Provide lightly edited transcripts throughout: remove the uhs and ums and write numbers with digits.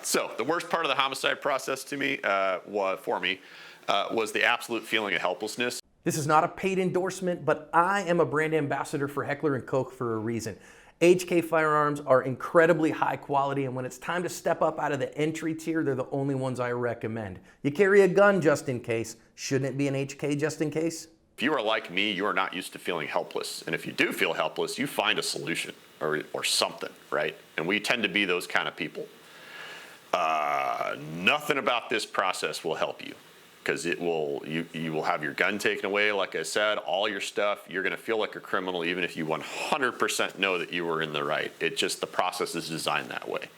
right, so the worst part of the homicide process to me, was the absolute feeling of helplessness. This is not a paid endorsement, but I am a brand ambassador for Heckler and Koch for a reason. HK firearms are incredibly high quality, and when it's time to step up out of the entry tier, they're the only ones I recommend. You carry a gun just in case. Shouldn't it be an HK just in case? If you are like me, you are not used to feeling helpless. And if you do feel helpless, you find a solution or something, right? And we tend to be those kind of people. Nothing about this process will help you, because you will have your gun taken away, like I said, all your stuff. You're going to feel like a criminal even if you 100% know that you were in the right. The process is designed that way.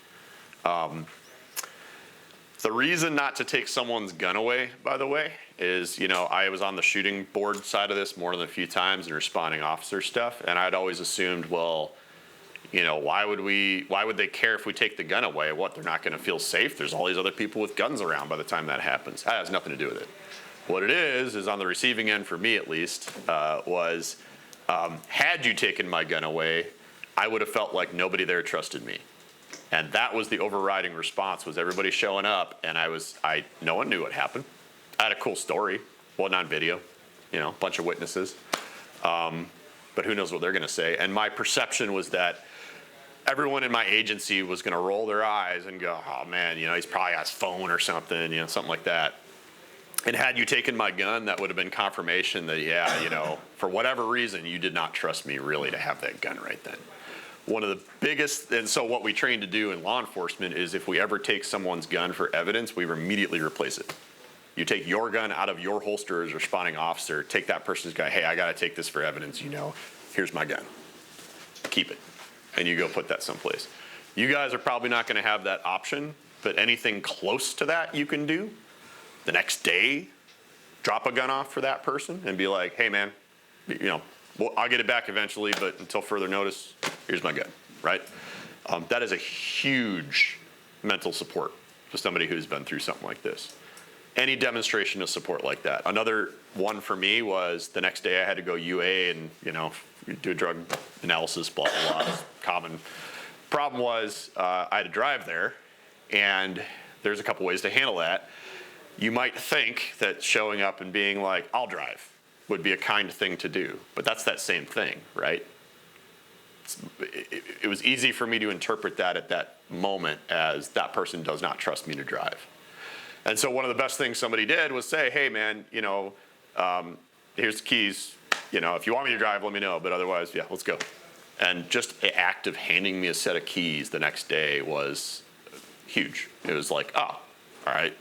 The reason not to take someone's gun away, by the way, is, I was on the shooting board side of this more than a few times in responding officer stuff, and I'd always assumed, well, why would they care if we take the gun away? What, they're not going to feel safe? There's all these other people with guns around by the time that happens. That has nothing to do with it. What it is on the receiving end, for me at least, was had you taken my gun away, I would have felt like nobody there trusted me. And that was the overriding response, was everybody showing up, and no one knew what happened. I had a cool story, wasn't on video, a bunch of witnesses. But who knows what they're going to say. And my perception was that everyone in my agency was going to roll their eyes and go, oh man, he's probably on his phone or something, something like that. And had you taken my gun, that would have been confirmation that, for whatever reason, you did not trust me really to have that gun right then. One of the biggest, and so what we train to do in law enforcement is if we ever take someone's gun for evidence, we immediately replace it. You take your gun out of your holster as a responding officer, take that person's gun, hey, I got to take this for evidence, here's my gun. Keep it. And you go put that someplace. You guys are probably not going to have that option, but anything close to that you can do, the next day, drop a gun off for that person and be like, hey man, I'll get it back eventually, but until further notice, here's my gun, right? That is a huge mental support to somebody who's been through something like this. Any demonstration of support like that. Another one for me was the next day I had to go UA and, do a drug analysis, blah, blah, blah. Common. Problem was I had to drive there, and there's a couple ways to handle that. You might think that showing up and being like, I'll drive, would be a kind thing to do, but that's that same thing, right? It was easy for me to interpret that at that moment as that person does not trust me to drive. And so one of the best things somebody did was say, hey man, here's the keys. If you want me to drive, let me know, but otherwise, yeah, let's go. And just the act of handing me a set of keys the next day was huge. It was like, oh, all right.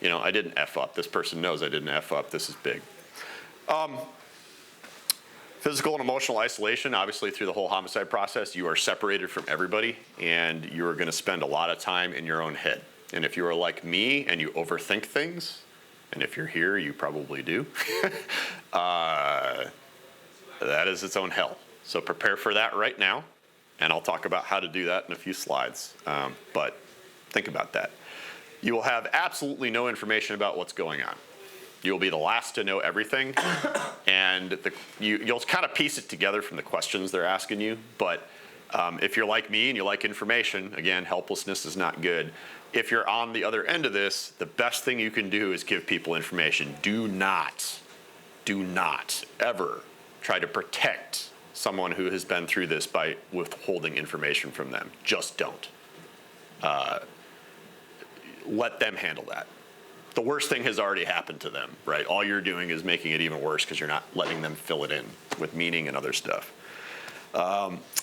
I didn't F up. This person knows I didn't F up. This is big. Physical and emotional isolation, obviously through the whole homicide process, you are separated from everybody, and you are going to spend a lot of time in your own head. And if you are like me and you overthink things, and if you're here, you probably do, that is its own hell. So prepare for that right now, and I'll talk about how to do that in a few slides. But think about that. You will have absolutely no information about what's going on. You'll be the last to know everything, and you'll kind of piece it together from the questions they're asking you. But if you're like me and you like information, again, helplessness is not good. If you're on the other end of this, the best thing you can do is give people information. Do not ever try to protect someone who has been through this by withholding information from them. Just don't. Let them handle that. The worst thing has already happened to them, right? All you're doing is making it even worse because you're not letting them fill it in with meaning and other stuff.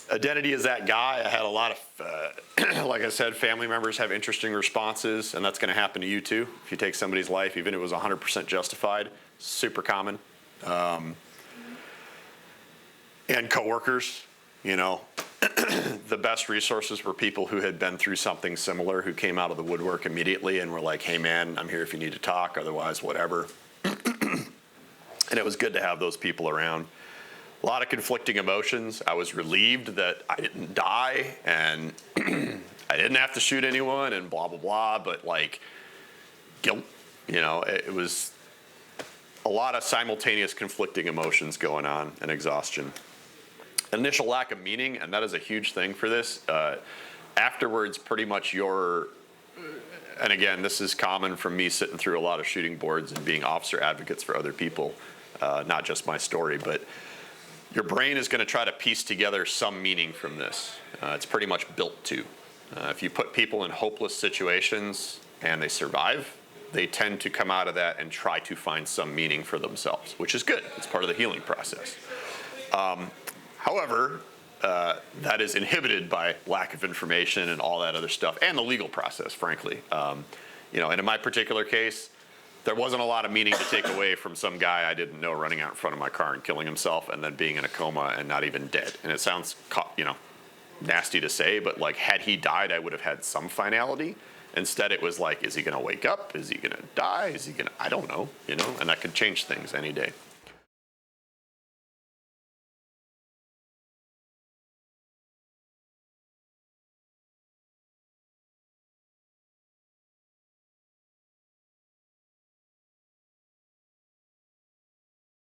Identity is that guy. I had a lot of, like I said, family members have interesting responses, and that's going to happen to you too. If you take somebody's life, even if it was 100% justified, super common. And coworkers, the best resources were people who had been through something similar, who came out of the woodwork immediately and were like, hey man, I'm here if you need to talk, otherwise whatever. And it was good to have those people around. A lot of conflicting emotions. I was relieved that I didn't die and I didn't have to shoot anyone and blah, blah, blah, but guilt, it was a lot of simultaneous conflicting emotions going on and exhaustion. Initial lack of meaning, and that is a huge thing for this. Afterwards, pretty much your and again, this is common from me sitting through a lot of shooting boards and being officer advocates for other people, not just my story, but your brain is going to try to piece together some meaning from this. It's pretty much built to. If you put people in hopeless situations and they survive, they tend to come out of that and try to find some meaning for themselves, which is good. It's part of the healing process. However, that is inhibited by lack of information and all that other stuff, and the legal process, frankly. You know, and in my particular case, there wasn't a lot of meaning to take away from some guy I didn't know running out in front of my car and killing himself and then being in a coma and not even dead. And it sounds, you know, nasty to say, but like, had he died, I would have had some finality. Instead, it was like, is he going to wake up? Is he going to die? Is he going to, I don't know, you know, and that could change things any day.